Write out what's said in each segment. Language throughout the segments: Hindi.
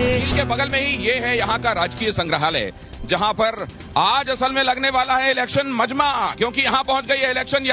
झील के बगल में ही ये है यहाँ का राजकीय संग्रहालय, जहाँ पर आज असल में लगने वाला है इलेक्शन मजमा, क्योंकि यहाँ पहुंच गई है इलेक्शन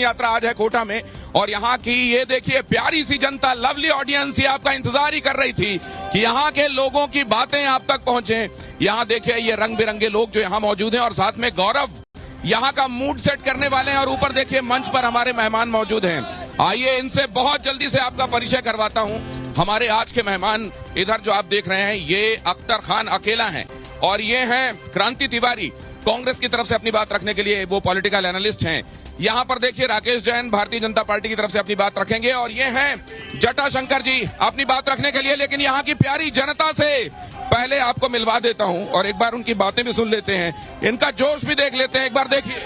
यात्रा आज है कोटा में। और यहाँ की ये देखिए प्यारी सी जनता, लवली ऑडियंस, ये आपका इंतजार ही कर रही थी कि यहाँ के लोगों की बातें आप तक पहुंचे। यहाँ देखिए ये रंग बिरंगे लोग जो यहाँ मौजूद हैं, और साथ में गौरव यहाँ का मूड सेट करने वाले हैं। और ऊपर देखिए मंच पर हमारे मेहमान मौजूद हैं। आइए इनसे बहुत जल्दी से आपका परिचय करवाता हूँ। हमारे आज के मेहमान इधर जो आप देख रहे हैं, ये अख्तर खान अकेला हैं, और ये हैं क्रांति तिवारी, कांग्रेस की तरफ से अपनी बात रखने के लिए वो पॉलिटिकल एनालिस्ट हैं। यहाँ पर देखिए राकेश जैन भारतीय जनता पार्टी की तरफ से अपनी बात रखेंगे, और ये हैं जटाशंकर जी अपनी बात रखने के लिए। लेकिन यहाँ की प्यारी जनता से पहले आपको मिलवा देता हूँ और एक बार उनकी बातें भी सुन लेते हैं, इनका जोश भी देख लेते हैं। एक बार देखिए।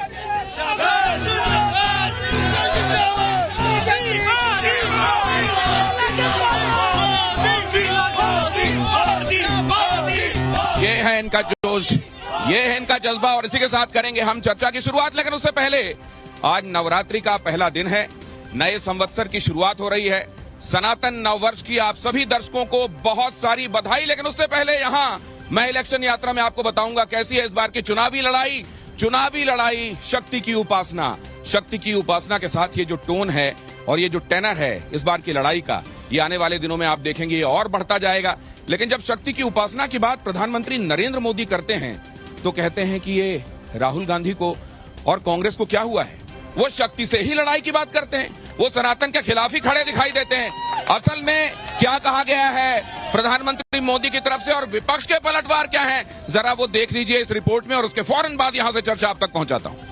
ये है इनका जोश, ये है इनका जज्बा, और इसी के साथ करेंगे हम चर्चा की शुरुआत। लेकिन उससे पहले आज नवरात्रि का पहला दिन है, नए संवत्सर की शुरुआत हो रही है। सनातन नववर्ष की आप सभी दर्शकों को बहुत सारी बधाई। लेकिन उससे पहले यहाँ मैं इलेक्शन यात्रा में आपको बताऊंगा कैसी है इस बार की चुनावी लड़ाई। चुनावी लड़ाई शक्ति की उपासना, शक्ति की उपासना के साथ ये जो टोन है और ये जो टेनर है इस बार की लड़ाई का, ये आने वाले दिनों में आप देखेंगे ये और बढ़ता जाएगा। लेकिन जब शक्ति की उपासना की बात प्रधानमंत्री नरेंद्र मोदी करते हैं तो कहते हैं कि ये राहुल गांधी को और कांग्रेस को क्या हुआ है, वो शक्ति से ही लड़ाई की बात करते हैं, वो सनातन के खिलाफ ही खड़े दिखाई देते हैं। असल में क्या कहा गया है प्रधानमंत्री मोदी की तरफ से और विपक्ष के पलटवार क्या हैं, जरा वो देख लीजिए इस रिपोर्ट में, और उसके फौरन बाद यहां से चर्चा आप तक पहुंचाता हूं।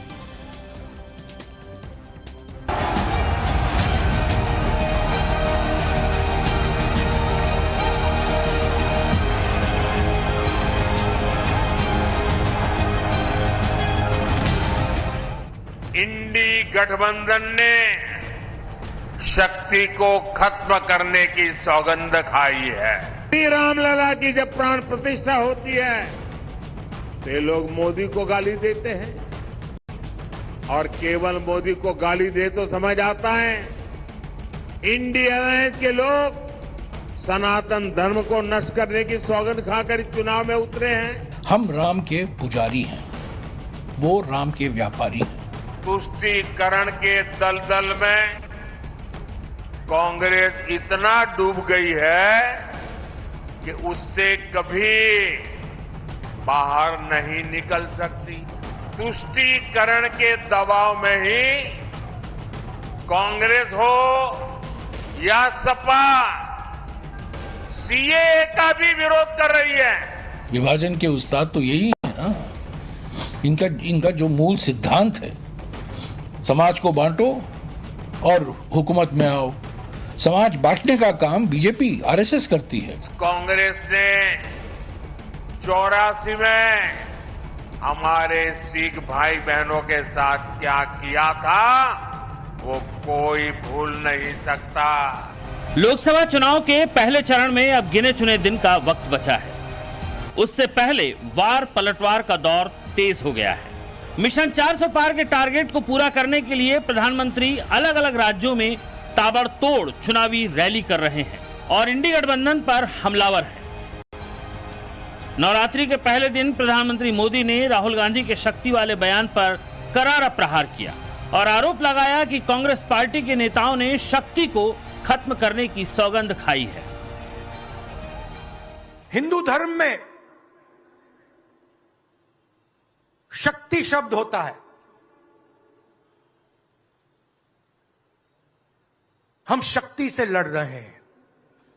इंडी गठबंधन ने शक्ति को खत्म करने की सौगंध खाई है। श्री रामलला की जब प्राण प्रतिष्ठा होती है तो ये लोग मोदी को गाली देते हैं, और केवल मोदी को गाली दे तो समझ आता है इंडिया अलायंस के लोग सनातन धर्म को नष्ट करने की सौगंध खाकर इस चुनाव में उतरे हैं। हम राम के पुजारी हैं, वो राम के व्यापारी हैं। तुष्टीकरण के दलदल में कांग्रेस इतना डूब गई है कि उससे कभी बाहर नहीं निकल सकती। तुष्टीकरण के दबाव में ही कांग्रेस हो या सपा सीएए का भी विरोध कर रही है। विभाजन के उस्ताद तो यही है ना, इनका जो मूल सिद्धांत है, समाज को बांटो और हुकूमत में आओ। समाज बांटने का काम बीजेपी आरएसएस करती है। कांग्रेस ने 84 में हमारे सिख भाई बहनों के साथ क्या किया था वो कोई भूल नहीं सकता। लोकसभा चुनाव के पहले चरण में अब गिने चुने दिन का वक्त बचा है। उससे पहले वार पलटवार का दौर तेज हो गया है। मिशन 400 पार के टारगेट को पूरा करने के लिए प्रधानमंत्री अलग अलग राज्यों में ताबड़तोड़ चुनावी रैली कर रहे हैं और इंडी गठबंधन पर हमलावर हैं। नवरात्रि के पहले दिन प्रधानमंत्री मोदी ने राहुल गांधी के शक्ति वाले बयान पर करारा प्रहार किया और आरोप लगाया कि कांग्रेस पार्टी के नेताओं ने शक्ति को खत्म करने की सौगंध खाई है। हिंदू धर्म में शक्ति शब्द होता है। हम शक्ति से लड़ रहे हैं,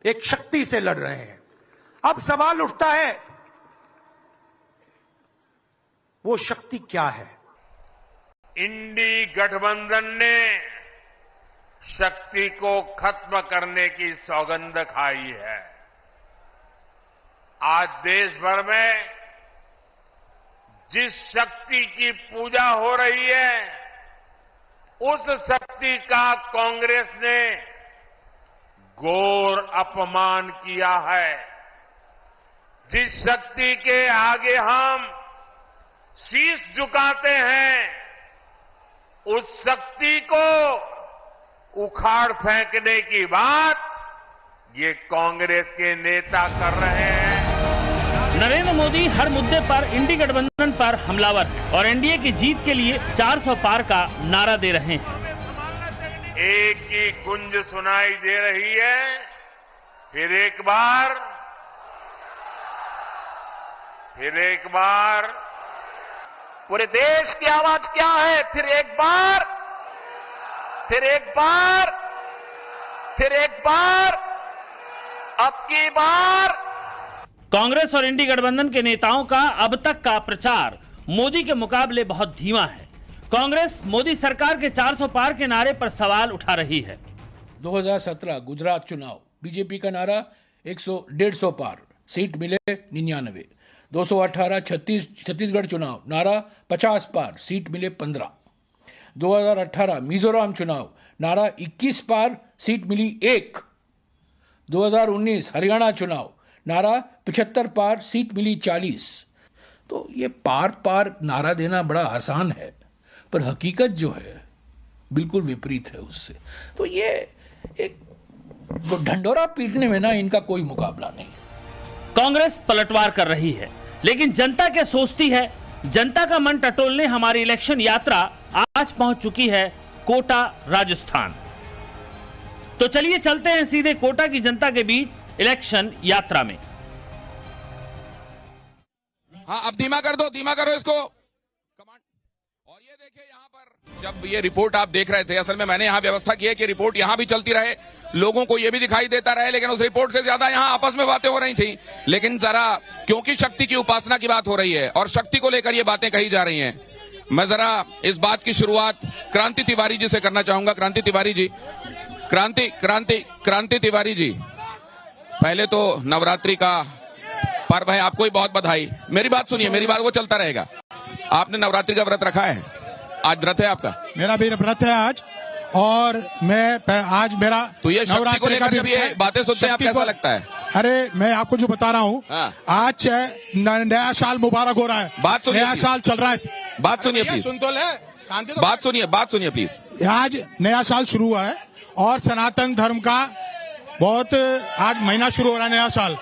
एक शक्ति से लड़ रहे हैं। अब सवाल उठता है वो शक्ति क्या है? इंडी गठबंधन ने शक्ति को खत्म करने की सौगंध खाई है। आज देश भर में जिस शक्ति की पूजा हो रही है उस शक्ति का कांग्रेस ने घोर अपमान किया है। जिस शक्ति के आगे हम शीश झुकाते हैं उस शक्ति को उखाड़ फेंकने की बात ये कांग्रेस के नेता कर रहे हैं। नरेंद्र मोदी हर मुद्दे पर इंडी गठबंधन पर हमलावर है और एनडीए की जीत के लिए 400 पार का नारा दे रहे हैं। एक ही गुंज सुनाई दे रही है, फिर एक बार पूरे देश की आवाज क्या है, फिर एक बार अब की बार। कांग्रेस और इंडी गठबंधन के नेताओं का अब तक का प्रचार मोदी के मुकाबले बहुत धीमा है। कांग्रेस मोदी सरकार के 400 पार के नारे पर सवाल उठा रही है। 2017 गुजरात चुनाव, बीजेपी का नारा 150 पार, सीट मिले 99। 218 छत्तीसगढ़ चुनाव, नारा 50 पार, सीट मिले 15। 2018 मिजोरम चुनाव, नारा 21 पार, सीट मिली 1। 2019 हरियाणा चुनाव, नारा 75 पार, सीट मिली 40। तो ये पार नारा देना बड़ा आसान है, पर हकीकत जो है बिल्कुल विपरीत है उससे। तो ये एक ढंढोरा पीटने में ना इनका कोई मुकाबला नहीं। कांग्रेस पलटवार कर रही है, लेकिन जनता क्या सोचती है? जनता का मन टटोलने हमारी इलेक्शन यात्रा आज पहुंच चुकी है कोटा, राजस्थान। तो चलिए चलते हैं सीधे कोटा की जनता के बीच इलेक्शन यात्रा में। हाँ, अब धीमा करो इसको। और ये देखिए यहाँ पर जब ये रिपोर्ट आप देख रहे थे, असल में मैंने यहाँ व्यवस्था की है कि रिपोर्ट यहाँ भी चलती रहे, लोगों को ये भी दिखाई देता रहे, लेकिन उस रिपोर्ट से ज्यादा यहाँ आपस में बातें हो रही थी। लेकिन जरा क्योंकि शक्ति की उपासना की बात हो रही है और शक्ति को लेकर ये बातें कही जा रही हैं, मैं जरा इस बात की शुरुआत क्रांति तिवारी जी से करना चाहूंगा। क्रांति तिवारी जी, क्रांति तिवारी जी, पहले तो नवरात्रि का पर्व है, आपको ही बहुत बधाई। मेरी बात सुनिए, मेरी बात वो चलता रहेगा। आपने नवरात्रि का व्रत रखा है? आज व्रत है आपका? मेरा भी व्रत है आज, और मैं आज मेरा तो ये शक्ति को लेकर जब ये बातें सुनते हैं आप कैसा लगता है? अरे मैं आपको जो बता रहा हूँ, हाँ। आज नया साल मुबारक हो रहा है, बात सुनिए, नया साल चल रहा है। बात सुनिए प्लीज, सुन तो ले, शांति तो बात सुनिए प्लीज। आज नया साल शुरू हुआ है और सनातन धर्म का बहुत आज महीना शुरू हो रहा है, नया साल।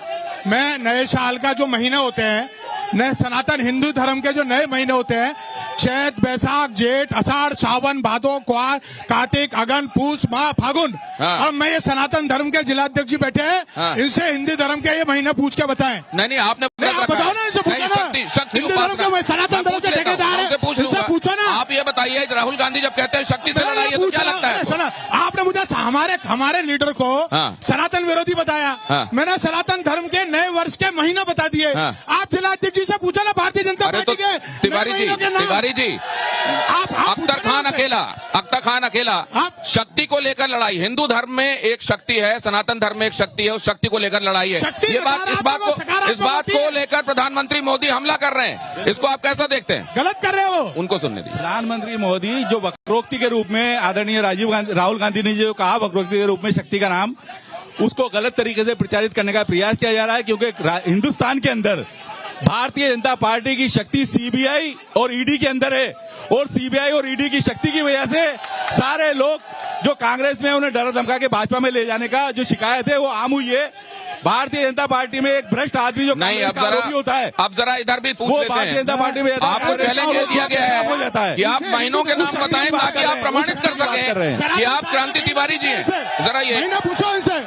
मैं नए साल का जो महीने होते हैं, नए सनातन हिंदू धर्म के जो नए महीने होते हैं, चैत, बैसाख, जेठ, आषाढ़, सावन, भादो, क्वार, कार्तिक, अगन, पूस, माह, फागुन। हाँ। और मैं ये सनातन धर्म के जिलाध्यक्ष जी बैठे हैं, हाँ। इनसे हिंदी धर्म के ये महीना पूछ के बताएं। नहीं आपने बताओ ना, इनसे पूछो ना। हिंदू धर्म के सनातन धर्म के ठेकेदार है, इनसे पूछो ना। आप ये बताइए, राहुल गांधी जब कहते हैं शक्ति से लड़ाई है तो क्या लगता है? सुना, आपने मुझे हमारे लीडर को सनातन विरोधी बताया, मैंने सनातन धर्म के नए वर्ष के महीना बता दिए। आप जिलाध्यक्ष जी से पूछो ना, भारतीय जनता पार्टी के तिवारी जी, अख्तर खान अकेला शक्ति को लेकर लड़ाई, हिंदू धर्म में एक शक्ति है, सनातन धर्म में एक शक्ति है, उस शक्ति को लेकर लड़ाई है। इस बात को लेकर प्रधानमंत्री मोदी हमला कर रहे हैं, इसको आप कैसा देखते हैं? गलत कर रहे हो, उनको सुनने दीजिए। प्रधानमंत्री मोदी जो वक्रोक्ति के रूप में आदरणीय राहुल गांधी ने जो कहा, वक्रोक्ति के रूप में शक्ति का नाम, उसको गलत तरीके से प्रचारित करने का प्रयास किया जा रहा है, क्योंकि हिंदुस्तान के अंदर भारतीय जनता पार्टी की शक्ति सीबीआई और ईडी के अंदर है, और सीबीआई और ईडी की शक्ति की वजह से सारे लोग जो कांग्रेस में उन्हें डरा धमका के भाजपा में ले जाने का जो शिकायत है वो आम हुई है। भारतीय जनता पार्टी में एक भ्रष्ट आदमी जो नहीं, अब होता है, अब जरा इधर भी पूछ लेते हैं। भारतीय जनता पार्टी में आपको चैलेंज दिया गया है कि आप महीनों के नाम बताएं ताकि आप प्रमाणित कर सकें कि आप क्रांति तिवारी जी हैं। जरा ये महीना पूछो इनसे,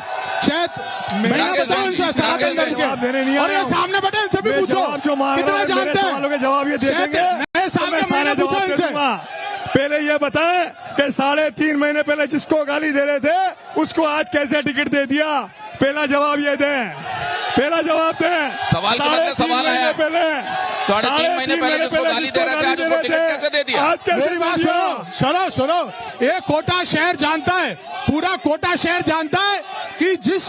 महीना बताओ इनसे, सनातन धर्म के, और ये सामने बैठे इनसे भी पूछो कितना जानते हैं। सवालों के जवाब ये दे देंगे। नए साल के महीना पूछो इनसे। पहले ये बताएं कि 3.5 महीने पहले जिसको गाली दे रहे थे उसको आज कैसे टिकट दे दिया? पहला जवाब ये दें, पहला जवाब दें। सवाल के बदले सवाल है। पहले 3.5 महीने पहले जिसको गाली दे रहे थे आज उसको टिकट कैसे दे दिया? आज कैसे बात सुनो, ये कोटा शहर जानता है, पूरा कोटा शहर जानता है कि जिस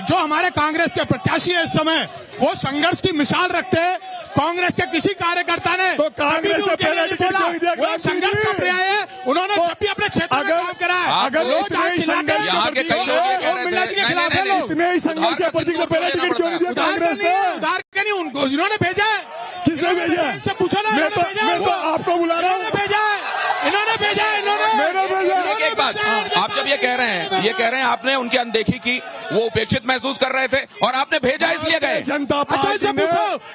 जो हमारे कांग्रेस के प्रत्याशी है इस समय, वो संघर्ष की मिसाल रखते हैं। कांग्रेस के किसी कार्यकर्ता ने तो कांग्रेस से पहले टिकट क्यों दिया? वो संघर्ष का पर्याय है, उन्होंने जब भी अपने क्षेत्र में काम करा है। अगर यहाँ के कई लोग ये कह रहे थे, इतने ही संघर्ष के प्रतीक से पहले टिकट क्यों नहीं दिया कांग्रेस ने? उधार के नहीं, उनको इन्होंने भेजा है। किसने भेजा है? इससे पूछो ना, मैं तो आपको बुला रहा हूँ। इन्होंने भेजा है, मैंने भेजा है। एक बात, आप जब ये कह रहे हैं आपने उनकी अनदेखी की, वो उपेक्षित महसूस कर रहे थे और आपने भेजा इसलिए गए। जनता पार्टी ने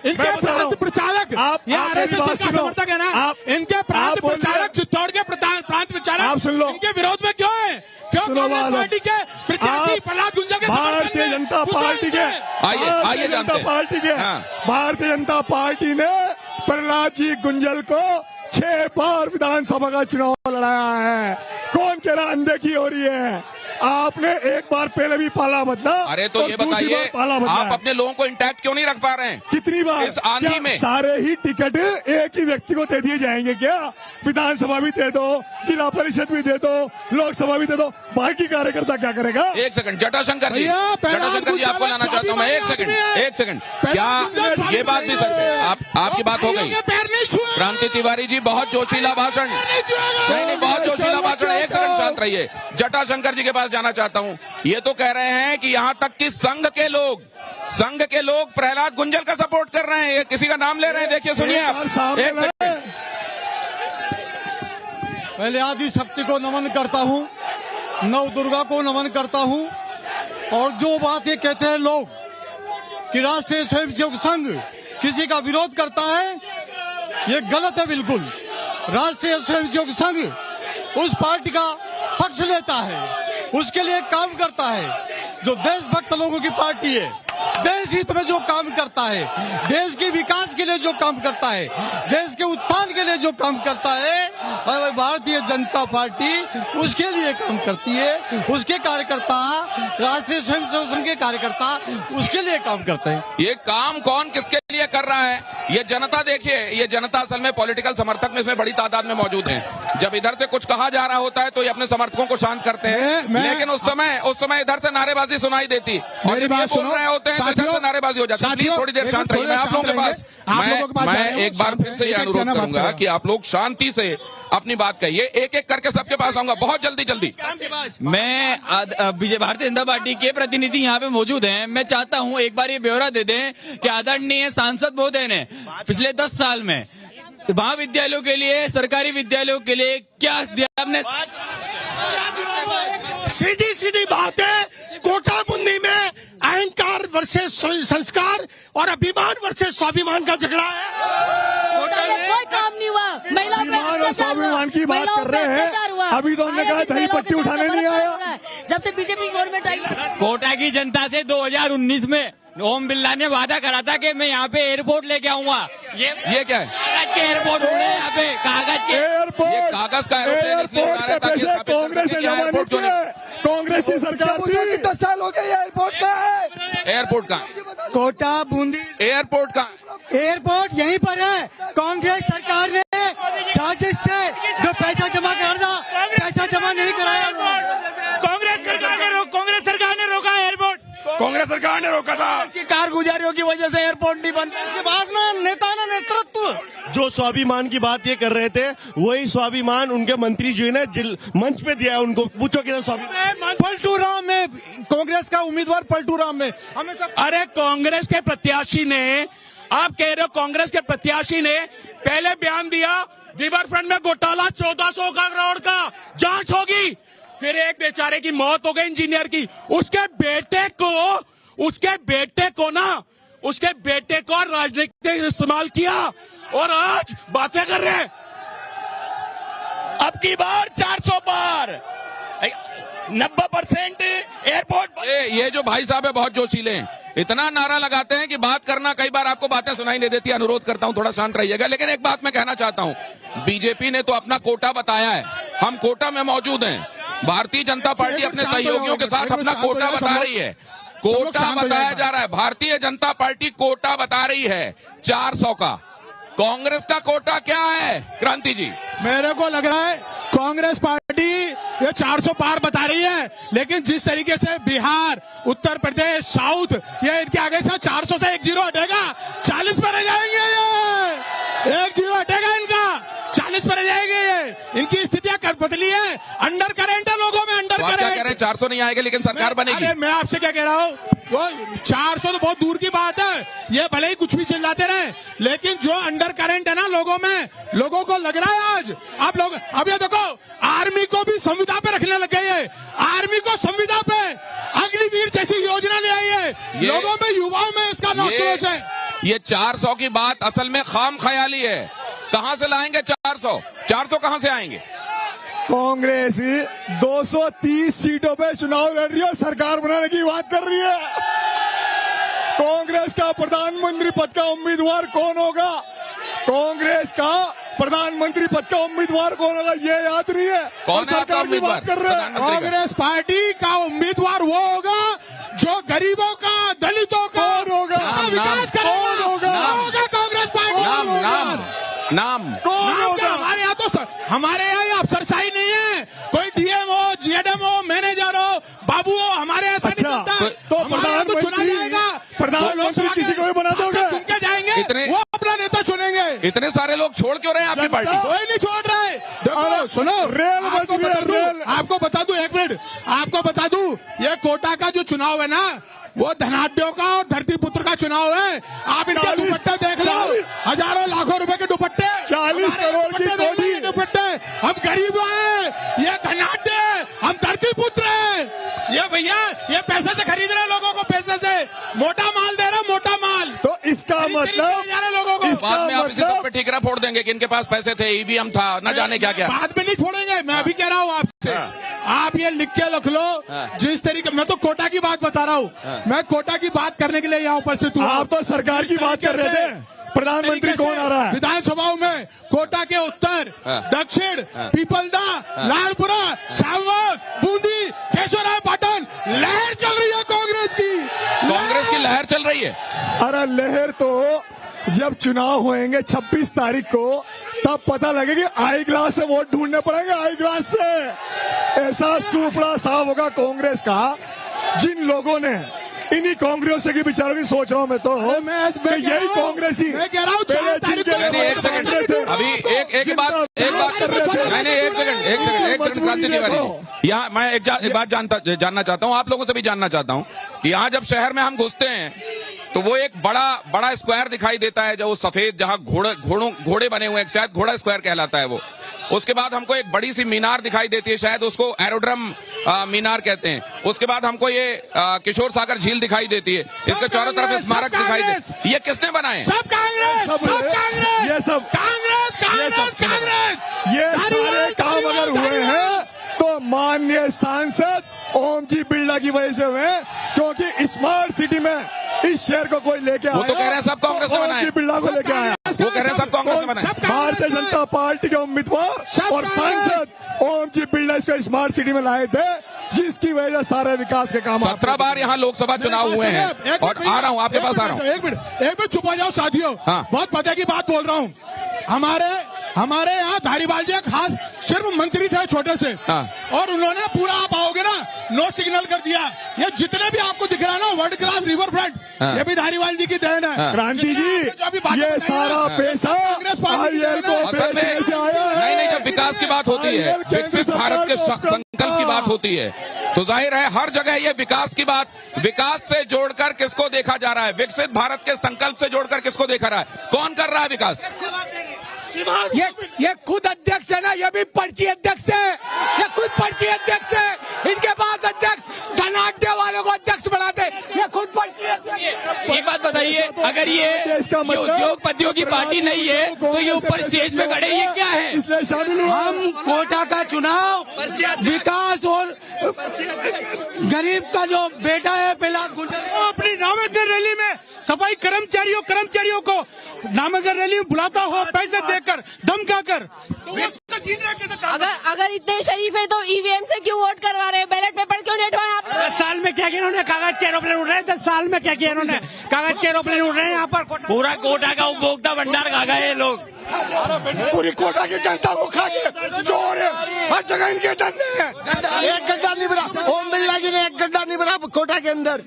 इनके प्रांत प्रचारक, ये आरएसएस का समर्थक है ना, इनके प्रांत प्रचारक चित्तौड़ के प्रांत प्रचारक आप सुन लो, इनके विरोध में क्यों है? क्यों कांग्रेस पार्टी के प्रत्याशी प्रहलाद गुंजल के भारतीय जनता पार्टी के आइए जानते हैं। भारतीय जनता पार्टी ने प्रहलाद जी गुंजल को 6 बार विधानसभा का चुनाव लड़ाया है। कौन कह रहा अनदेखी हो रही है? आपने एक बार पहले भी पाला बदला। अरे तो ये बताइए, आप अपने लोगों को इंटैक्ट क्यों नहीं रख पा रहे हैं? कितनी बार इस आंधी में सारे ही टिकट एक ही व्यक्ति को दे दिए जाएंगे क्या? विधानसभा भी दे दो, जिला परिषद भी दे दो, लोकसभा भी दे दो, बाकी कार्यकर्ता क्या करेगा? एक सेकंड, जटाशंकर जी आपको लाना चाहता हूँ मैं। एक सेकंड, क्या ये बात भी सच है? आपकी बात हो गई। क्रांति तिवारी जी, बहुत जोशीला भाषण, नहीं बहुत जोशीला भाषण। एक सेकंड शांत रहिए। जटाशंकर जी के पास जाना चाहता हूं। ये तो कह रहे हैं कि यहां तक कि संघ के लोग प्रहलाद गुंजल का सपोर्ट कर रहे हैं। ये किसी का नाम ले रहे हैं, देखिए सुनिए आप। एक सेकंड, पहले आदि शक्ति को नमन करता हूं, नव दुर्गा को नमन करता हूं। और जो बात ये कहते हैं लोग कि राष्ट्रीय स्वयंसेवक संघ किसी का विरोध करता है, ये गलत है बिल्कुल। राष्ट्रीय स्वयंसेवक संघ उस पार्टी का पक्ष लेता है, उसके लिए काम करता है जो देशभक्त लोगों की पार्टी है, देश हित में जो काम करता है, देश के विकास के लिए जो काम करता है, देश के उत्थान के लिए जो काम करता है, और भारतीय जनता पार्टी उसके लिए काम करती है। उसके कार्यकर्ता, राष्ट्रीय स्वयंसेवक संघ के कार्यकर्ता उसके लिए काम करते हैं। ये काम कौन किसके लिए कर रहा है? ये जनता देखिए, ये जनता असल में पॉलिटिकल समर्थक में इसमें बड़ी तादाद में मौजूद हैं। जब इधर से कुछ कहा जा रहा होता है तो ये अपने समर्थकों को शांत करते हैं, लेकिन उस समय इधर से नारेबाजी सुनाई देती और जब ये बोल रहे होते हैं तो इधर से नारेबाजी हो जाती है। प्लीज थोड़ी देर शांत रहिए। मैं आप लोगों के पास मैं एक बार फिर से ये अनुरोध करूंगा कि आप लोग शांति से अपनी बात कहिए। एक एक करके सबके पास आऊंगा, बहुत जल्दी। मैं भारतीय जनता पार्टी के प्रतिनिधि यहाँ पे मौजूद हैं। मैं चाहता हूँ एक बार ये ब्यौरा दे दें कि आदरणीय सांसद महोदय ने पिछले 10 साल में महाविद्यालयों के लिए, सरकारी विद्यालयों के लिए क्या दिया आपने? सीधी बात है, कोटा बूंदी में अहंकार वर्सेस संस्कार और अभिमान वर्सेस स्वाभिमान का झगड़ा है। कोई काम नहीं हुआ, महिलाओं पे स्वाभिमान की बात कर रहे हैं। अभी तो उन्होंने कहा दही पट्टी उठाने नहीं आया जब से बीजेपी गवर्नमेंट आई। कोटा की जनता से 2019 में ओम बिरला ने वादा करा था कि मैं यहाँ पे एयरपोर्ट लेके आऊंगा। ये क्या है? कागज के एयरपोर्ट हो रहे हैं यहाँ पे, कागज के एयरपोर्ट। ये कागज का एयरपोर्ट के पैसे कांग्रेस ने जमा नहीं किए। कांग्रेस की सरकार थी, 10 साल हो गए। एयरपोर्ट का है, एयरपोर्ट का कोटा बूंदी एयरपोर्ट का एयरपोर्ट यहीं पर है। कांग्रेस सरकार ने साजिश से जो पैसा जमा कराना, पैसा जमा नहीं कराया। कांग्रेस सरकार ने रोका एयरपोर्ट, कांग्रेस सरकार ने रोका था। की कारगुजारियों की वजह से एयरपोर्ट नहीं बन। इसके बाद में नेता ने नेतृत्व जो स्वाभिमान की बात ये कर रहे थे, वही स्वाभिमान उनके मंत्री जी ने मंच पे दिया है। उनको पूछो कि स्वाभिमान पलटू राम में, कांग्रेस का उम्मीदवार पलटू राम में हमें अरे कांग्रेस के प्रत्याशी ने, आप कह रहे हो कांग्रेस के प्रत्याशी ने पहले बयान दिया रिवर फ्रंट में घोटाला 1400 करोड़ का जांच होगी, फिर एक बेचारे की मौत हो गई इंजीनियर की। उसके बेटे को राजनीतिक इस्तेमाल किया और आज बातें कर रहे हैं। अब की बार 400 पार, 90% एयरपोर्ट। ये जो भाई साहब है बहुत जोशीले हैं, इतना नारा लगाते हैं कि बात करना कई बार आपको बातें सुनाई नहीं देती। अनुरोध करता हूं थोड़ा शांत रहिएगा। लेकिन एक बात मैं कहना चाहता हूं, बीजेपी ने तो अपना कोटा बताया है, हम कोटा में मौजूद हैं। भारतीय जनता पार्टी अपने सहयोगियों के साथ अपना कोटा बता रही है। कोटा बताया जा रहा है, भारतीय जनता पार्टी कोटा बता रही है 400 का। कांग्रेस का कोटा क्या है क्रांति जी? मेरे को लग रहा है कांग्रेस पार्टी ये 400 पार बता रही है, लेकिन जिस तरीके से बिहार, उत्तर प्रदेश, साउथ, ये इनके आगे से 400 से 1 जीरो हटेगा, 40 पर रह जाएंगे। ये 1 जीरो हटेगा इनका, 40 पर रह जाएंगे। ये इनकी स्थितियां कर बदली है, अंडर करेंट है लोगों में, अंडर क्या कह रहे हैं? 400 नहीं आएगा लेकिन सरकार बनेगी। अरे मैं आपसे क्या कह रहा हूँ, 400 तो बहुत दूर की बात है, ये भले ही कुछ भी चिल्लाते रहे, लेकिन जो अंडर करंट है ना लोगों में, लोगों को लग रहा है आज आप लोग, अब ये देखो आर्मी को भी संविदा पे रखने लग गई है। आर्मी को संविदा पे अग्निवीर जैसी योजना ले आई है। लोगों में, युवाओं में इसका रोष है। ये 400 की बात असल में खाम ख्याली है। कहां से लाएंगे 400 कहां से आएंगे? कांग्रेस 230 सीटों पे चुनाव लड़ रही है और सरकार बनाने की बात कर रही है। कांग्रेस का प्रधानमंत्री पद का उम्मीदवार कौन होगा? कांग्रेस का प्रधानमंत्री पद का उम्मीदवार कौन होगा ये याद नहीं है। कौन है आपका उम्मीदवार? कांग्रेस पार्टी का उम्मीदवार वो होगा जो गरीबों का, दलितों का होगा, विकास कौन होगा? कांग्रेस पार्टी नाम कौन होगा? हमारे यहाँ अफसरशाही नहीं है। कोई डीएम हो, जीएडएम हो, मैनेजर हो, बाबू हो, हमारे ऐसा नहीं बनता। तो प्रधानमंत्री चुना जाएगा, प्रधानमंत्री किसी को भी बना दोगे, चुन के जाएंगे, वो अपना नेता चुनेंगे। इतने सारे लोग छोड़ क्यों रहे हैं आपकी पार्टी? कोई नहीं छोड़ रहे। देखो सुनो, रेल आपको बता दूं, एक मिनट आपको बता दूं, ये कोटा का जो चुनाव है ना, वो धनाढ्यों का और धरती पुत्र का चुनाव है। आप इनके दुपट्टे देख लो, हजारों लाखों रुपए के दुपट्टे, 40 करोड़ की कोठी दुपट्टे। हम गरीब हैं, ये धनाढ्य, हम धरती पुत्र हैं। ये भैया ये पैसे से खरीद रहे लोगों को, पैसे से मोटा माल दे रहे, मोटा माल। तो इसका मतलब लोगों को बाद में आप इसी पे ठीकरा फोड़ देंगे कि इनके पास पैसे थे, ईवीएम था, न जाने क्या क्या। बाद में नहीं छोड़ेंगे, मैं अभी कह रहा हूँ आपसे। आप ये लिख के रख लो, जिस तरीके, मैं तो कोटा की बात बता रहा हूँ, मैं कोटा की बात करने के लिए यहाँ उपस्थित हूँ। आप तो सरकार की बात कर रहे थे, प्रधानमंत्री कौन आ रहा है? विधानसभाओं में कोटा के उत्तर, दक्षिण, पीपलदा, लालपुरा, सावत, बूंदी, केशवराय पाटन, लहर चल रही है कांग्रेस की लहर चल रही है। अरे लहर तो जब चुनाव होंगे 26 तारीख को, तब पता लगेगा। आई ग्लास से वोट ढूंढने पड़ेंगे, आई ग्लास से। ऐसा सुपड़ा साफ होगा कांग्रेस का, जिन लोगों ने इन्हीं कांग्रेस की बेचारों की सोच रहा हूँ मैं तो, यही कांग्रेस ही। मैं कह रहा हूँ एक सेकंड, अभी एक बात मैंने एक सेकंड क्रांति तिवारी, यहाँ मैं एक बात जानना चाहता हूँ, आप लोगों से भी जानना चाहता हूँ कि यहाँ जब शहर में हम घुसते हैं तो वो एक बड़ा स्क्वायर दिखाई देता है, जो सफेद, जहाँ घोड़े बने हुए हैं, शायद घोड़ा स्क्वायर कहलाता है वो। उसके बाद हमको एक बड़ी सी मीनार दिखाई देती है, शायद उसको एरोड्रम मीनार कहते हैं। उसके बाद हमको ये किशोर सागर झील दिखाई देती है, इसके चारों तरफ स्मारक दिखाई देते हैं। ये किसने बनाए? सब कांग्रेस, ये सब कांग्रेस। ये सारे काम अगर हुए हैं तो माननीय सांसद ओम जी बिरला की वजह से हुए, क्योंकि स्मार्ट सिटी में इस शहर को कोई लेके आया। वो तो कह रहे हैं सब कांग्रेस ने बनाया। बिरला को लेके आया, वो कह रहे हैं सब कांग्रेस ने बनाया। भारतीय जनता पार्टी के उम्मीदवार और सांसद ओम जी बिरला इसको स्मार्ट सिटी में लाए थे, जिसकी वजह से सारे विकास के काम। 17 बार यहाँ लोकसभा चुनाव हुए हैं और आ रहा हूँ आपके पास, आ रहा हूँ। एक मिनट चुप आ जाओ साथियों, बहुत पते की बात बोल रहा हूँ। हमारे यहाँ धारीवाल जी खास सिर्फ मंत्री थे छोटे से, और उन्होंने पूरा, आप आओगे ना, नो सिग्नल कर दिया। ये जितने भी आपको दिख रहा है ना वर्ल्ड क्लास रिवर फ्रंट, ये भी धारीवाल जी की देन है। क्रांति जी, ये सारा पैसा कांग्रेस पार्टी को बेचने से आया है। नहीं, जब विकास की बात होती है, विकसित भारत के संकल्प की बात होती है, तो जाहिर है हर जगह ये विकास की बात, विकास से जोड़कर किसको देखा जा रहा है? विकसित भारत के संकल्प से जोड़कर किसको देखा रहा है? कौन कर रहा है विकास? ये खुद अध्यक्ष है ना, ये भी पर्ची अध्यक्ष है, ये खुद पर्ची अध्यक्ष है। इनके पास अध्यक्ष धनाढ्य वालों को अध्यक्ष बनाते, ये खुद पर्ची अध्यक्ष। एक बात बताइए, अगर ये उद्योगपतियों की पार्टी नहीं है तो ये ऊपर स्टेज पे खड़े, ये क्या है? इसलिए शामिल हुआ। हम कोटा का चुनाव विकास और गरीब का जो बेटा है पहला गुंडा, अपनी नामांकन रैली में सफाई कर्मचारियों को नामांकन रैली में बुलाता हो, पैसे देकर, धमका कर। अगर इतने शरीफ है तो ईवीएम से क्यों वोट करवा रहे हैं? बैलेट पेपर क्यों नहीं उठवाए आप? 10 साल में क्या किया इन्होंने? कागज के एरोप्लेन उड़ रहे हैं। 10 साल में क्या किया इन्होंने? कागज के एरोप्लेन उड़ रहे हैं यहाँ पर। पूरा कोटा का उपभोक्ता भंडार खा गए लोग, पूरी कोटा की जनता को खा के चोर है, हर जगह इनके धंधे हैं। एक गड्ढा नहीं बना, ओम बिरला जी ने एक गड्ढा नहीं बना कोटा के अंदर।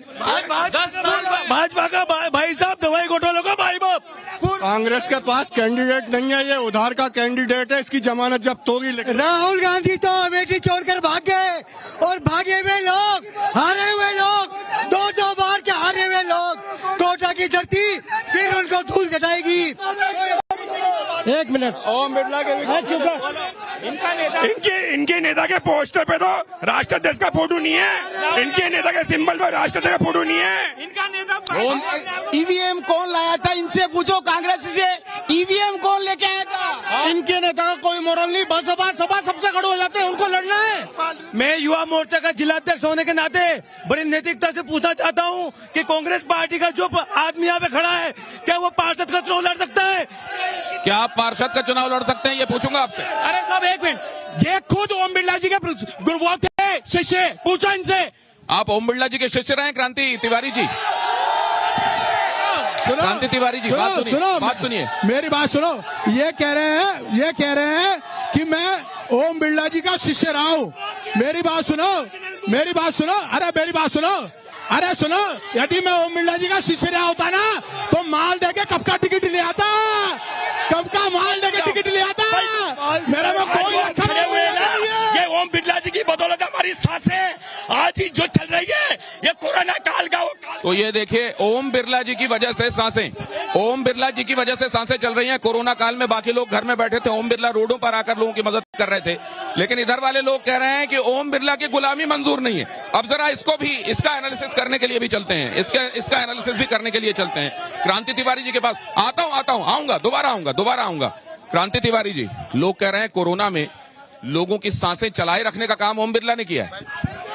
भाजपा का भाई साहब दवाई घोटालों का भाई बाप। कांग्रेस के पास कैंडिडेट नहीं है, ये उधार का कैंडिडेट है, इसकी जमानत जब्त होगी। लेकिन राहुल गांधी तो अमेठी छोड़कर भाग गए, और भागे हुए लोग, हारे हुए लोग, 2 बार के हारे हुए लोग, कोटा की धरती फिर उनको धूल जटाएगी। एक मिनट। मिनट। ओम बिरला के इनके नेता के पोस्टर पे तो राष्ट्राध्यक्ष का फोटो नहीं है, इनके नेता के सिंबल पे राष्ट्राध्यक्ष का फोटो नहीं है। इनका नेता ईवीएम कौन लाया था, इनसे पूछो कांग्रेस से, ईवीएम कौन लेके आया था? इनके नेता का कोई मोरल नहीं, सभा सबसे खड़े हो जाते हैं, उनको लड़ना है। मैं युवा मोर्चा का जिलाध्यक्ष होने के नाते बड़ी नैतिकता से पूछना चाहता हूं कि कांग्रेस पार्टी का जो आदमी यहाँ पे खड़ा है, क्या वो पार्षद का चुनाव लड़ सकता है? क्या आप पार्षद का चुनाव लड़ सकते हैं, ये पूछूंगा आपसे। अरे साहब एक मिनट, ये खुद ओम बिरला जी के वो थे शिष्य, पूछा इनसे। आप ओम बिरला जी के शिष्य रहे क्रांति तिवारी जी? क्रांति तिवारी जी, बात सुनिए, मेरी बात सुनो। ये कह रहे हैं कि मैं ओम बिरला जी का शिष्य रहा हूं। मेरी बात सुनो, अरे मेरी बात सुनो, अरे सुनो, यदि मैं ओम बिरला जी का शिष्य रहा होता ना तो माल देके कब का टिकट ले आता, कब का माल देके टिकट ले आता। मेरे में कोई खड़े हुए ना, ये ओम बिरला जी की बदौलत हमारी सांसें आज ही जो चल रही है, ये कोरोना काल का तो ये देखिए, ओम बिरला जी की वजह से सांसें चल रही हैं कोरोना काल में। बाकी लोग घर में बैठे थे, ओम बिरला रोडों पर आकर लोगों की मदद कर रहे थे, लेकिन इधर वाले लोग कह रहे हैं कि ओम बिरला की गुलामी मंजूर नहीं है। अब जरा इसका एनालिसिस करने के लिए भी चलते हैं, इसका एनालिसिस भी करने के लिए चलते हैं क्रांति तिवारी जी के पास। आऊंगा, दोबारा आऊंगा। क्रांति तिवारी जी, लोग कह रहे हैं कोरोना में लोगों की सांसें चलाए रखने का काम ओम बिरला ने किया है।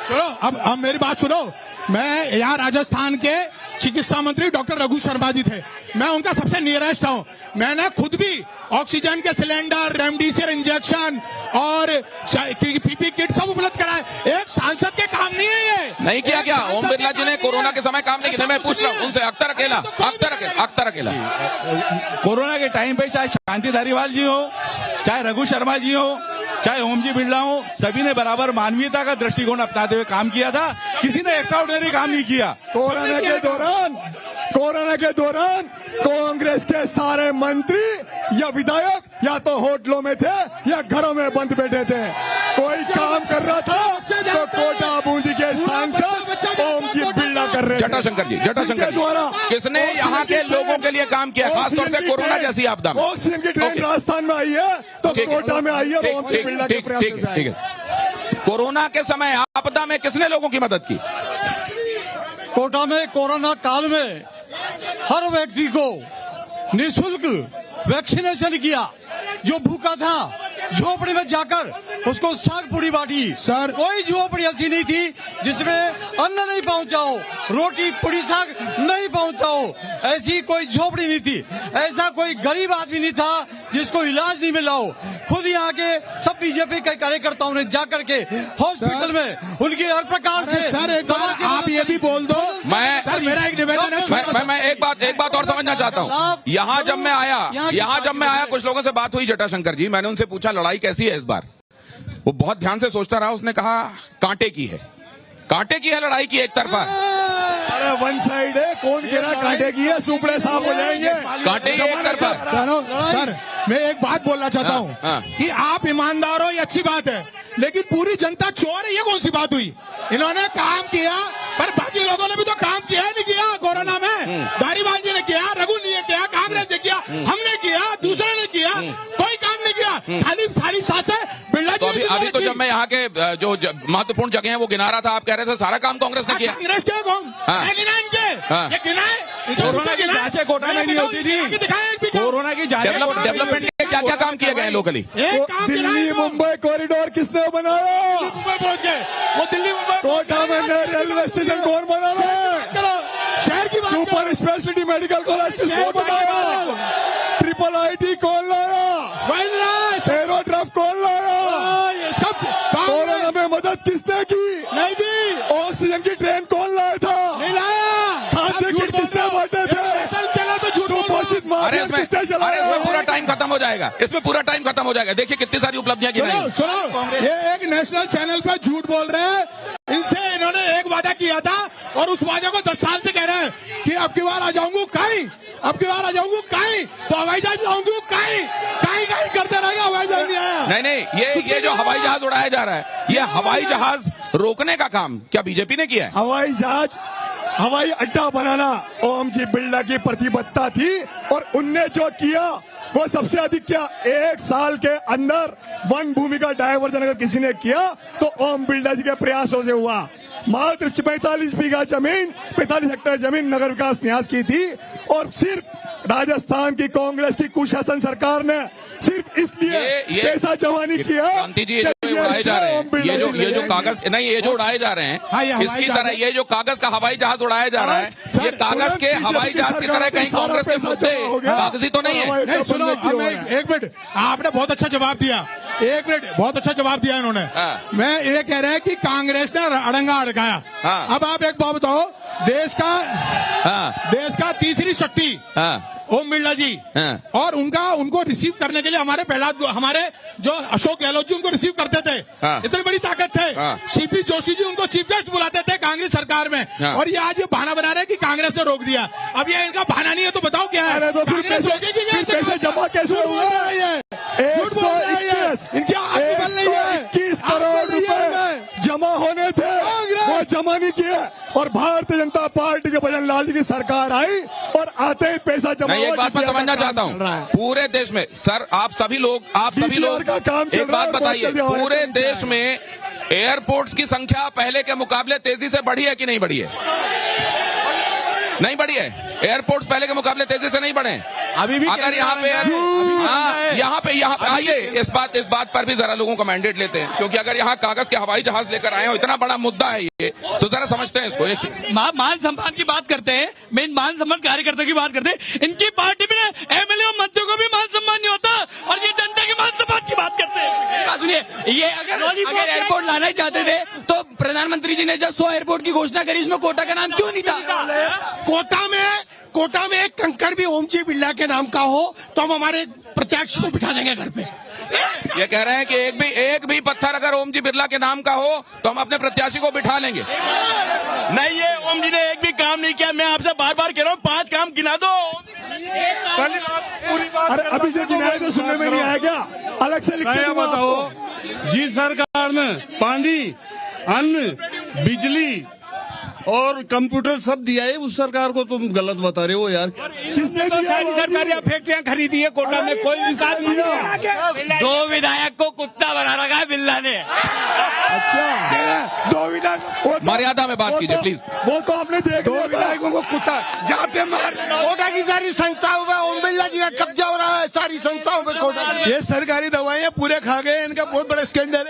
सुनो, अब मेरी बात सुनो। मैं यहाँ राजस्थान के चिकित्सा मंत्री डॉक्टर रघु शर्मा जी थे, मैं उनका सबसे नियरेस्ट हूँ। मैंने खुद भी ऑक्सीजन के सिलेंडर, रेमडेसिविर इंजेक्शन और पीपी किट सब उपलब्ध कराए। एक सांसद के काम नहीं है ये। नहीं किया क्या ओम बिरला जी ने कोरोना के समय काम नहीं किया? मैं पूछ रहा हूँ उनसे। अख्तर अकेला कोरोना के टाइम पे चाहे शांति धारीवाल जी हो, चाहे रघु शर्मा जी हो, चाहे ओम जी बिरला हो, सभी ने बराबर मानवीयता का दृष्टिकोण अपनाते हुए काम किया था। किसी ने एक्स्ट्राऑर्डिनरी काम नहीं किया। कोरोना के दौरान कांग्रेस के सारे मंत्री या विधायक या तो होटलों में थे या घरों में बंद बैठे थे। कोई काम कर रहा था तो कोटा बूंदी के सांसद ओम जी बिरला कर रहे थे। जटाशंकर जी, किसने यहाँ के लोगों के लिए काम किया, खासतौर से कोरोना जैसी आपदा में? ऑक्सीजन की ट्रेन राजस्थान में आई है तो कोटा में आई है, तो ओम जी बिरला के प्रयास से आई है। कोरोना के समय आपदा में किसने लोगों की मदद की? कोटा में कोरोना काल में हर व्यक्ति को निःशुल्क वैक्सीनेशन किया। जो भूखा था झोपड़ी में जाकर उसको साग पूड़ी बांटी। सर, कोई झोपड़ी ऐसी नहीं थी जिसमें अन्न नहीं पहुंचा हो, रोटी पूड़ी साग नहीं पहुंचा हो, ऐसी कोई झोपड़ी नहीं थी। ऐसा कोई गरीब आदमी नहीं था जिसको इलाज नहीं मिला हो। खुद यहाँ के सब बीजेपी के कार्यकर्ताओं ने जाकर के हॉस्पिटल में उनकी हर प्रकार से। सर एक बार आप ये भी बोल दो। मेरा एक निवेदन है। मैं एक बात और समझना चाहता हूँ। यहाँ जब मैं आया कुछ लोगों से बात हुई जटाशंकर जी, मैंने उनसे पूछा लड़ाई कैसी है इस बार। वो बहुत ध्यान से सोचता रहा, उसने कहा कांटे की है लड़ाई की, एक तरफा। अरे वन साइड है, कौन कह रहा कांटे की है? सुपड़े साफ हो जाएंगे, कांटे एक तरफा। सर मैं एक बात बोलना चाहता हूँ कि आप ईमानदार हो, ये अच्छी बात है, लेकिन पूरी जनता चोर है, ये कौन सी बात हुई? इन्होंने काम किया पर बाकी लोगों ने भी तो काम किया नहीं किया? कोरोना में धारीवाल जी ने किया, रघु ने किया, कांग्रेस ने किया, हमने किया, दूसरे ने किया, कोई काम नहीं किया। खाली सारी सांसें बिरला जी। अभी तो जब मैं यहाँ के जो महत्वपूर्ण जगह हैं वो गिना रहा था, आप कह रहे थे सारा काम कांग्रेस ने किया। कांग्रेस क्या कौन गिना इनके? कोरोना की जांचें कोटा में नहीं होती थी। कोरोना की डेवलपमेंट के क्या काम किए गए लोकली? दिल्ली मुंबई कॉरिडोर किसने बनाया? मुंबई पहुंच गए वो, दिल्ली मुंबई। कोटा में नए रेलवे स्टेशन कौन बना रहा है? शहर की सुपर स्पेशलिटी मेडिकल कॉलेज कौन बनाया? ट्रिपल आईटी कौन लाया? तेरो ड्रफ कौन लाया? कोरोना में मदद किसने की? नहीं दी। ऑक्सीजन की ट्रेन कौन लाया था? नहीं लाया। खाद्य किट किसने बांटे थे? चला तो झूठ। सुपोषित माफिया किसने चलाया? इसमें पूरा टाइम खत्म हो जाएगा, देखिए कितनी सारी उपलब्धियां की गई। सुनो, ये एक नेशनल चैनल पर झूठ बोल रहे हैं। इनसे इन्होंने एक वादा किया था और उस वादे को 10 साल से कह रहे हैं कि अब की बार आ जाऊंगा कहीं, तो हवाई जहाज लाऊंगा कहीं करते रहेगा, हवाई जहाज नहीं आया। नहीं, ये जो हवाई जहाज उड़ाया जा रहा है, ये हवाई जहाज रोकने का काम क्या बीजेपी ने किया है? हवाई जहाज हवाई अड्डा बनाना ओम जी बिरला की प्रतिबद्धता थी और उनने जो किया वो सबसे अधिक किया। 1 साल के अंदर वन भूमि का डायवर्जन अगर किसी ने किया तो ओम बिरला जी के प्रयासों से हुआ। मात्र 45 बीघा जमीन, 45 हेक्टेयर जमीन नगर विकास न्यास की थी और सिर्फ राजस्थान की कांग्रेस की कुशासन सरकार ने सिर्फ इसलिए पैसा जमा नहीं किया। शांति जी, ये जो उड़ाए जा रहे हैं, ये जो कागज नहीं, ये जो उड़ाए जा रहे हैं, इसकी तरह ये जो कागज का हवाई जहाज उड़ाया जा रहा है, ये कागज के हवाई जहाज की तरह कहीं कांग्रेस के मुद्दे कागजी तो नहीं है। सुनो, एक मिनट, आपने बहुत अच्छा जवाब दिया, एक मिनट, बहुत अच्छा जवाब दिया इन्होंने। मैं ये कह रहा है कि कांग्रेस ने अड़ंगा अड़काया। अब आप एक बात बताओ, देश का तीसरी शक्ति ओम बिरला जी और उनको रिसीव करने के लिए हमारे जो अशोक गहलोत जी उनको रिसीव करते थे, इतनी बड़ी ताकत थे। सीपी जोशी जी उनको चीफ गेस्ट बुलाते थे कांग्रेस सरकार में, और ये आज ये बहाना बना रहे हैं कि कांग्रेस ने रोक दिया। अब ये इनका बहाना नहीं है तो बताओ क्या है? तो पैसे जमा कैसे हुए? 121 करोड़ रुपए जमा होने थे, वो जमा नहीं किए और भारतीय जनता पार्टी के भजन लाल जी की सरकार आई और आते ही पैसा जमा। मैं एक बात मैं समझना चाहता हूँ, पूरे देश में सर आप सभी लोग का काम एक बात बताइए, पूरे देश में एयरपोर्ट्स की संख्या पहले के मुकाबले तेजी से बढ़ी है कि नहीं बढ़ी है? नहीं बढ़ी है। एयरपोर्ट्स पहले के मुकाबले तेजी से नहीं बढ़े। अभी भी अगर यहाँ पे आइए, इस बात पर भी जरा लोगों का मैंडेट लेते हैं, क्योंकि अगर यहाँ कागज के हवाई जहाज लेकर आए हो, इतना बड़ा मुद्दा है ये, तो जरा समझते हैं इसको। मान सम्मान की बात करते हैं, मेन मान सम्मान कार्यकर्ता की बात करते हैं। इनकी पार्टी में एमएलए और मंत्रियों को भी मान सम्मान नहीं होता और ये जनता के मान सम्मान की बात करते हैं। सुनिए, ये अगर एयरपोर्ट लाना ही चाहते थे तो प्रधानमंत्री जी ने जब 100 एयरपोर्ट की घोषणा करी, उसमें कोटा का नाम क्यों नहीं था? कोटा में एक कंकड़ भी ओम जी बिरला के नाम का हो तो हम हमारे प्रत्याशी को बिठा देंगे घर पे। ये कह रहे हैं कि एक भी पत्थर अगर ओम जी बिरला के नाम का हो तो हम अपने प्रत्याशी को बिठा लेंगे। नहीं, ये ओम जी ने एक भी काम नहीं किया। मैं आपसे बार बार कह रहा हूँ, 5 काम गिना दो। अरे अभी जो गिनाए तो सुनने में नहीं आया क्या? अलग से लिख के बताओ। जिस सरकार ने पानी, अन्न, बिजली और कंप्यूटर सब दिया है, उस सरकार को तुम गलत बता रहे हो यार। किसने दिया? सारी सरकार फैक्ट्रियां खरीदी है, कोटा में कोई विकास नहीं हुआ। 2 विधायक को कुत्ता बना रखा है बिरला ने। अच्छा, 2 विधायक, मर्यादा में बात कीजिए प्लीज। वो तो आपने देखा, 2 विधायकों को कुत्ता जहाँ पे मार। कोटा की सारी संस्थाओं में ओम बिरला जी का कब्जा हो रहा है, सारी संस्थाओं में कोटा। ये सरकारी दवाइयाँ पूरे खा गए, इनका बहुत बड़ा स्कैंडल है।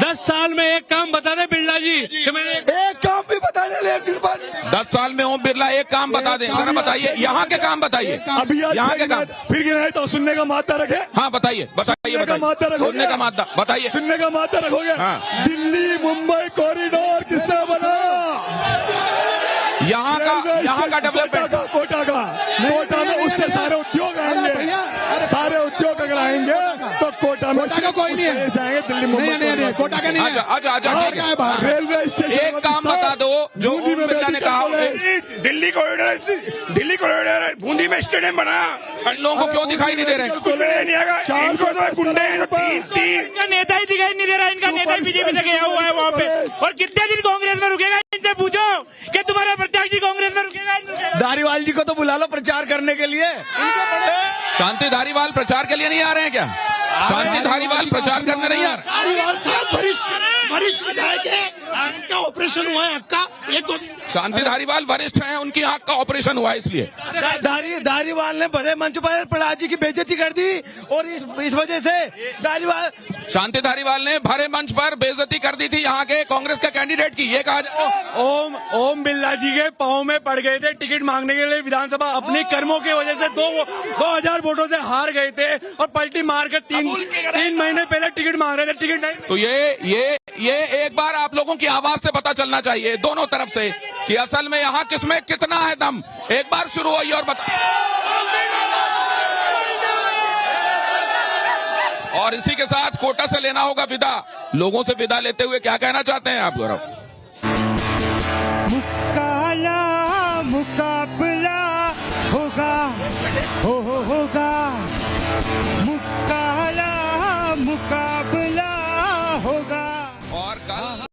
10 साल में एक काम बता दे बिरला जी कि मैंने एक काम भी बता दे। 10 साल में ओम बिरला एक काम बता दें, जरा बताइए, यहाँ के काम बताइए, अभी यहाँ के काम। फिर गिनाए तो सुनने का मादा रखे। हाँ बताइए, सुनने का मादा बताइए। सुनने का मादा रखोगे। दिल्ली मुंबई कॉरिडोर किसने बनाया? यहाँ का डेवलपमेंट, कोटा में उससे सारे उद्योग आएंगे, सारे उद्योग अगर आएंगे तो कोटा में कोई नहीं है। दिल्ली मुंबई कोटा का नहीं है। आजा रेलवे स्टेशन एक काम बता दो जो ओम बिरला ने कहा। दिल्ली कॉरिडोर बूंदी में स्टेडियम बना, लोगों को क्यों दिखाई नहीं दे रहे? इनका नेता ही दिखाई नहीं दे रहा, इनका नेता ही बीजेपी से गया हुआ है वहाँ पे। और कितने दिन कांग्रेस में रुकेगा? इनसे पूछो कि तुम्हारा प्रत्याशी कांग्रेस में रुकेगा। धारीवाल जी को तो बुला लो प्रचार करने के लिए। शांति धारीवाल प्रचार के लिए नहीं आ रहे हैं क्या? शांति धारीवाल प्रचार करने नहीं आ रहे? धारीवाल साहब वरिष्ठ विधायक है, उनका ऑपरेशन हुआ है आँख का 1-2 दिन। शांति धारीवाल वरिष्ठ हैं, उनकी आंख का ऑपरेशन हुआ है, इसलिए धारीवाल ने बड़े मंच पर प्रहलाद जी की बेइज्जती कर दी और इस वजह से शांति धारीवाल ने भरे मंच पर बेइज्जती कर दी थी यहाँ के कांग्रेस के कैंडिडेट की। ये कहा जाए ओम बिरला जी के पांव में पड़ गए थे टिकट मांगने के लिए विधानसभा, अपने कर्मों की वजह से 2000 वोटों से हार गए थे और पलटी मार के 3 महीने पहले टिकट मांग रहे थे, टिकट नहीं। तो ये एक बार आप लोगों की आवाज से पता चलना चाहिए दोनों तरफ से कि असल में यहाँ किसमें कितना है दम। एक बार शुरू होइए और और इसी के साथ कोटा से लेना होगा विदा। लोगों से विदा लेते हुए क्या कहना चाहते हैं आप गौरव? मुकाबला होगा, होगा